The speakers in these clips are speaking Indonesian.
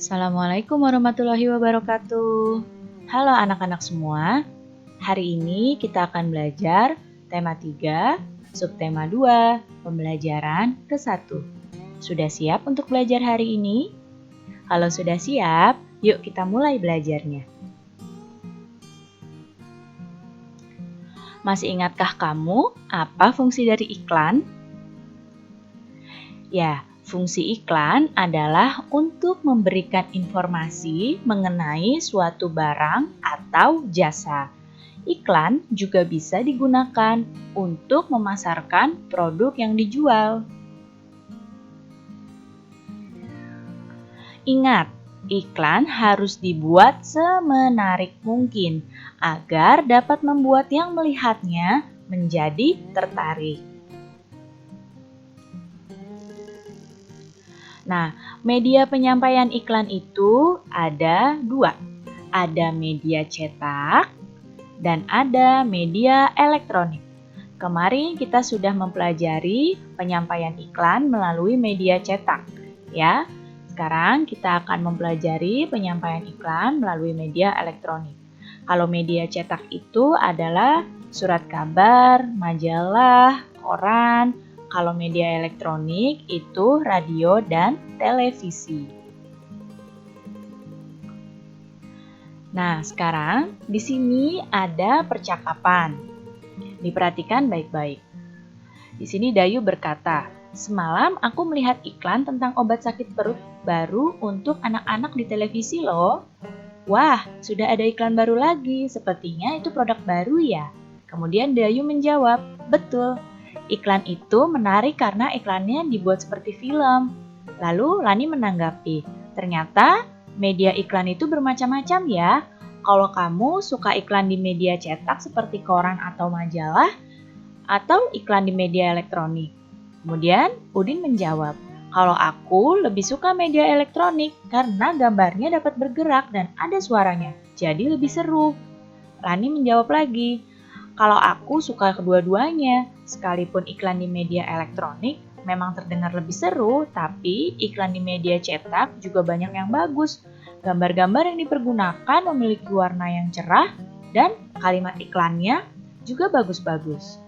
Assalamualaikum warahmatullahi wabarakatuh. Halo anak-anak semua. Hari ini kita akan belajar tema 3, subtema 2, pembelajaran ke-1. Sudah siap untuk belajar hari ini? Kalau sudah siap, yuk kita mulai belajarnya. Masih ingatkah kamu apa fungsi dari iklan? Ya, fungsi iklan adalah untuk memberikan informasi mengenai suatu barang atau jasa. Iklan juga bisa digunakan untuk memasarkan produk yang dijual. Ingat, iklan harus dibuat semenarik mungkin agar dapat membuat yang melihatnya menjadi tertarik. Nah, media penyampaian iklan itu ada dua. Ada media cetak dan ada media elektronik. Kemarin kita sudah mempelajari penyampaian iklan melalui media cetak, ya. Sekarang kita akan mempelajari penyampaian iklan melalui media elektronik. Kalau media cetak itu adalah surat kabar, majalah, koran. Kalau media elektronik itu radio dan televisi. Nah, sekarang di sini ada percakapan. Diperhatikan baik-baik. Di sini Dayu berkata, "Semalam aku melihat iklan tentang obat sakit perut baru untuk anak-anak di televisi loh." "Wah, sudah ada iklan baru lagi. Sepertinya itu produk baru ya?" Kemudian Dayu menjawab, "Betul. Iklan itu menarik karena iklannya dibuat seperti film." Lalu Lani menanggapi, "Ternyata media iklan itu bermacam-macam ya. Kalau kamu suka iklan di media cetak seperti koran atau majalah, atau iklan di media elektronik?" Kemudian Udin menjawab, "Kalau aku lebih suka media elektronik karena gambarnya dapat bergerak dan ada suaranya, jadi lebih seru." Lani menjawab lagi, "Kalau aku suka kedua-duanya, sekalipun iklan di media elektronik memang terdengar lebih seru, tapi iklan di media cetak juga banyak yang bagus. Gambar-gambar yang dipergunakan memiliki warna yang cerah dan kalimat iklannya juga bagus-bagus."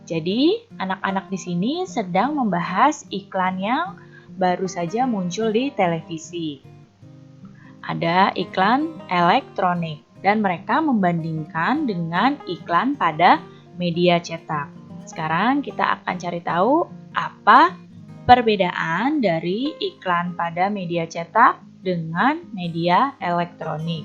Jadi, anak-anak di sini sedang membahas iklan yang baru saja muncul di televisi. Ada iklan elektronik dan mereka membandingkan dengan iklan pada media cetak. Sekarang kita akan cari tahu apa perbedaan dari iklan pada media cetak dengan media elektronik.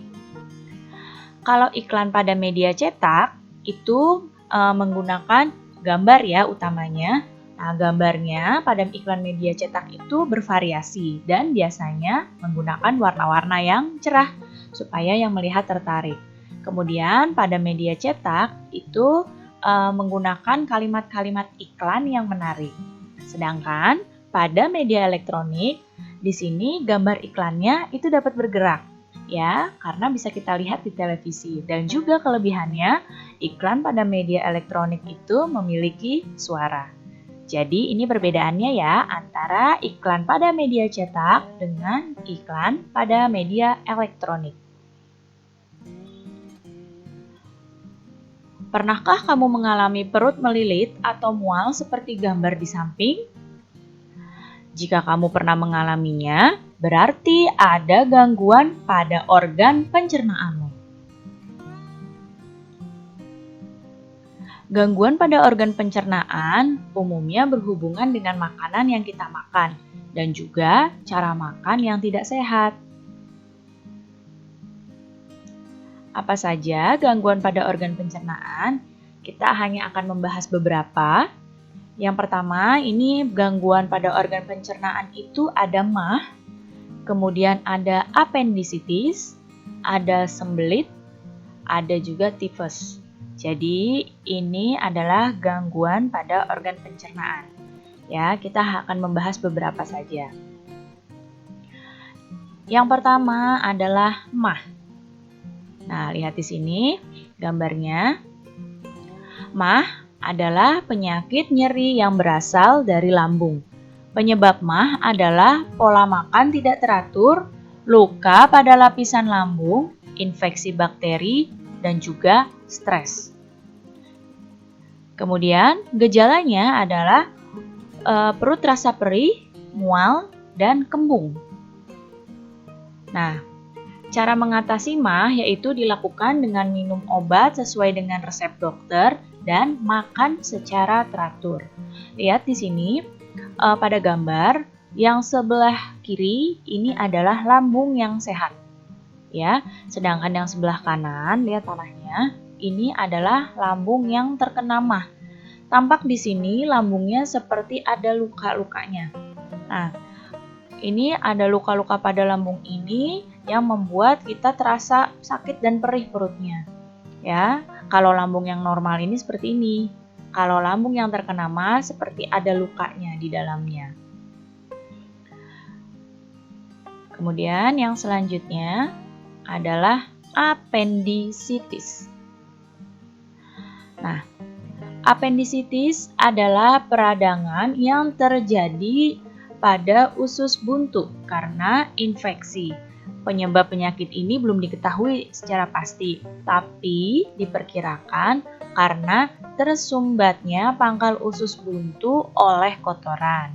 Kalau iklan pada media cetak itu menggunakan gambar ya utamanya. Nah, gambarnya pada iklan media cetak itu bervariasi dan biasanya menggunakan warna-warna yang cerah supaya yang melihat tertarik. Kemudian pada media cetak itu menggunakan kalimat-kalimat iklan yang menarik. Sedangkan pada media elektronik di sini gambar iklannya itu dapat bergerak ya, karena bisa kita lihat di televisi. Dan juga kelebihannya iklan pada media elektronik itu memiliki suara. Jadi ini perbedaannya ya antara iklan pada media cetak dengan iklan pada media elektronik. Pernahkah kamu mengalami perut melilit atau mual seperti gambar di samping? Jika kamu pernah mengalaminya, berarti ada gangguan pada organ pencernaanmu. Gangguan pada organ pencernaan umumnya berhubungan dengan makanan yang kita makan dan juga cara makan yang tidak sehat. Apa saja gangguan pada organ pencernaan? Kita hanya akan membahas beberapa. Yang pertama, ini gangguan pada organ pencernaan itu ada MAH, kemudian ada appendicitis, ada sembelit, ada juga tifus. Jadi, ini adalah gangguan pada organ pencernaan. Ya, kita akan membahas beberapa saja. Yang pertama adalah MAH. Nah, lihat di sini gambarnya. MAH adalah penyakit nyeri yang berasal dari lambung. Penyebab MAH adalah pola makan tidak teratur, luka pada lapisan lambung, infeksi bakteri, dan juga stres. Kemudian gejalanya adalah perut rasa perih, mual, dan kembung. Nah, cara mengatasi MAH yaitu dilakukan dengan minum obat sesuai dengan resep dokter dan makan secara teratur. Lihat di sini pada gambar yang sebelah kiri ini adalah lambung yang sehat. Ya, sedangkan yang sebelah kanan, lihat panahnya, ini adalah lambung yang terkena MAH. Tampak di sini lambungnya seperti ada luka-lukanya. Nah, ini ada luka-luka pada lambung ini yang membuat kita terasa sakit dan perih perutnya. Ya, kalau lambung yang normal ini seperti ini. Kalau lambung yang terkena MAH seperti ada lukanya di dalamnya. Kemudian yang selanjutnya adalah apendisitis. Nah, apendisitis adalah peradangan yang terjadi pada usus buntu karena infeksi. Penyebab penyakit ini belum diketahui secara pasti, tapi diperkirakan karena tersumbatnya pangkal usus buntu oleh kotoran.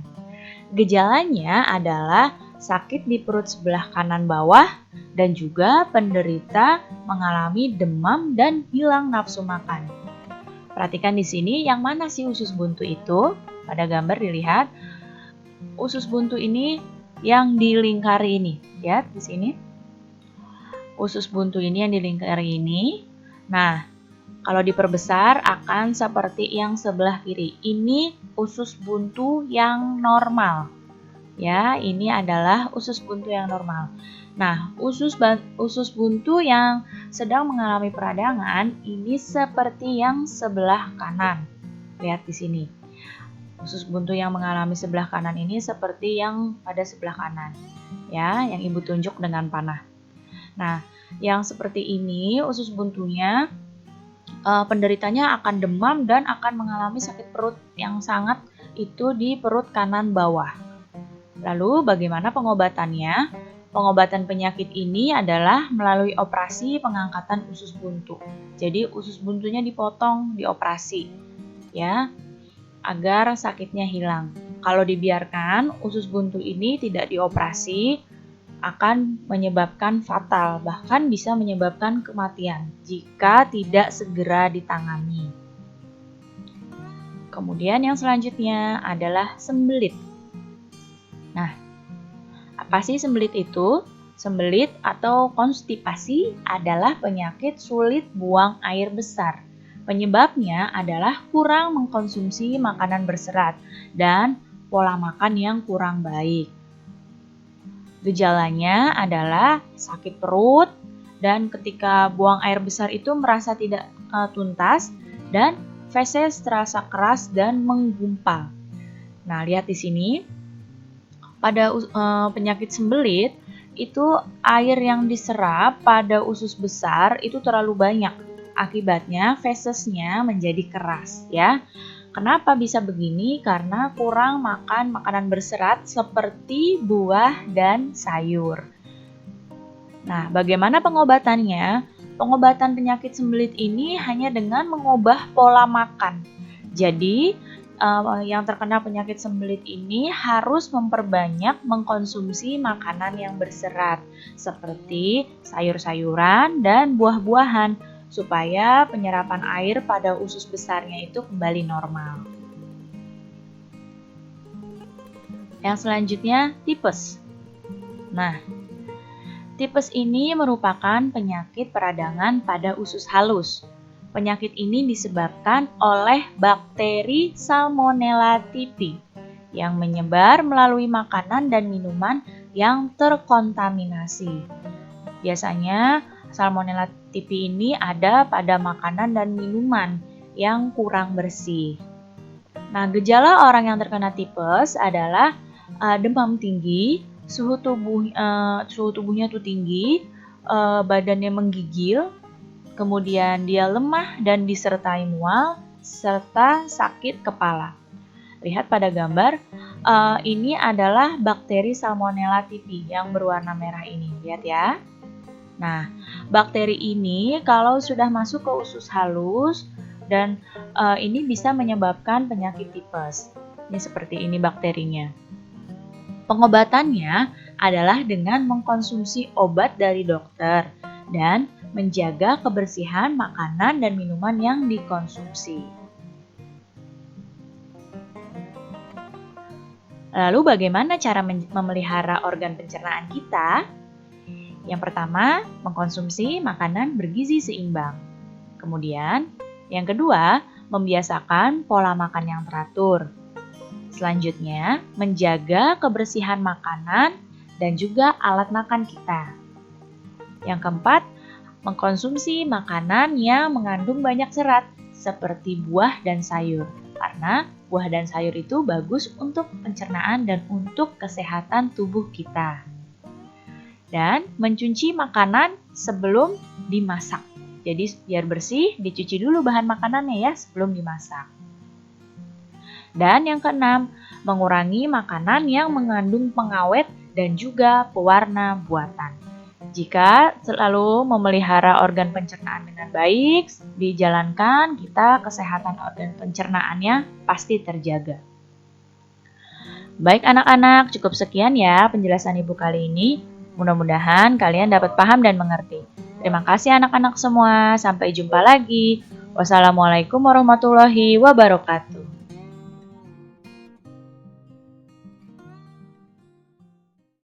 Gejalanya adalah sakit di perut sebelah kanan bawah dan juga penderita mengalami demam dan hilang nafsu makan. Perhatikan di sini yang mana sih usus buntu itu? Pada gambar dilihat usus buntu ini yang dilingkari ini. Lihat di sini. Usus buntu ini yang dilingkari ini. Nah, kalau diperbesar akan seperti yang sebelah kiri. Ini usus buntu yang normal. Ya, ini adalah usus buntu yang normal. Nah, usus buntu yang sedang mengalami peradangan ini seperti yang sebelah kanan. Lihat di sini. Usus buntu yang mengalami sebelah kanan ini seperti yang pada sebelah kanan. Ya, yang Ibu tunjuk dengan panah. Nah, yang seperti ini usus buntunya penderitanya akan demam dan akan mengalami sakit perut yang sangat itu di perut kanan bawah. Lalu bagaimana pengobatannya? Pengobatan penyakit ini adalah melalui operasi pengangkatan usus buntu. Jadi usus buntunya dipotong, dioperasi, ya, agar sakitnya hilang. Kalau dibiarkan usus buntu ini tidak dioperasi, akan menyebabkan fatal, bahkan bisa menyebabkan kematian jika tidak segera ditangani. Kemudian yang selanjutnya adalah sembelit. Nah, apa sih sembelit itu? Sembelit atau konstipasi adalah penyakit sulit buang air besar. Penyebabnya adalah kurang mengkonsumsi makanan berserat dan pola makan yang kurang baik. Gejalanya adalah sakit perut dan ketika buang air besar itu merasa tidak tuntas dan feses terasa keras dan menggumpal. Nah, lihat di sini. Pada penyakit sembelit itu air yang diserap pada usus besar itu terlalu banyak. Akibatnya fesesnya menjadi keras, ya. Kenapa bisa begini? Karena kurang makan makanan berserat seperti buah dan sayur. Nah, bagaimana pengobatannya? Pengobatan penyakit sembelit ini hanya dengan mengubah pola makan. Jadi, yang terkena penyakit sembelit ini harus memperbanyak mengkonsumsi makanan yang berserat, seperti sayur-sayuran dan buah-buahan, supaya penyerapan air pada usus besarnya itu kembali normal. Yang selanjutnya, tipes. Nah, tipes ini merupakan penyakit peradangan pada usus halus. Penyakit ini disebabkan oleh bakteri Salmonella typhi yang menyebar melalui makanan dan minuman yang terkontaminasi. Biasanya Salmonella typhi ini ada pada makanan dan minuman yang kurang bersih. Nah, gejala orang yang terkena tipes adalah demam tinggi, suhu tubuhnya tuh tinggi, badannya menggigil, kemudian dia lemah dan disertai mual serta sakit kepala. Lihat pada gambar, ini adalah bakteri Salmonella typhi yang berwarna merah ini. Lihat ya. Nah, bakteri ini kalau sudah masuk ke usus halus dan ini bisa menyebabkan penyakit tipes. Ini seperti ini bakterinya. Pengobatannya adalah dengan mengkonsumsi obat dari dokter dan menjaga kebersihan makanan dan minuman yang dikonsumsi. Lalu bagaimana cara memelihara organ pencernaan kita? Yang pertama, mengkonsumsi makanan bergizi seimbang. Kemudian, yang kedua, membiasakan pola makan yang teratur. Selanjutnya, menjaga kebersihan makanan dan juga alat makan kita. Yang keempat, mengkonsumsi makanan yang mengandung banyak serat seperti buah dan sayur. Karena buah dan sayur itu bagus untuk pencernaan dan untuk kesehatan tubuh kita. Dan mencuci makanan sebelum dimasak. Jadi biar bersih, dicuci dulu bahan makanannya ya sebelum dimasak. Dan yang keenam, mengurangi makanan yang mengandung pengawet dan juga pewarna buatan. Jika selalu memelihara organ pencernaan dengan baik, dijalankan, kita kesehatan organ pencernaannya pasti terjaga. Baik anak-anak, cukup sekian ya penjelasan Ibu kali ini. Mudah-mudahan kalian dapat paham dan mengerti. Terima kasih anak-anak semua, sampai jumpa lagi. Wassalamualaikum warahmatullahi wabarakatuh.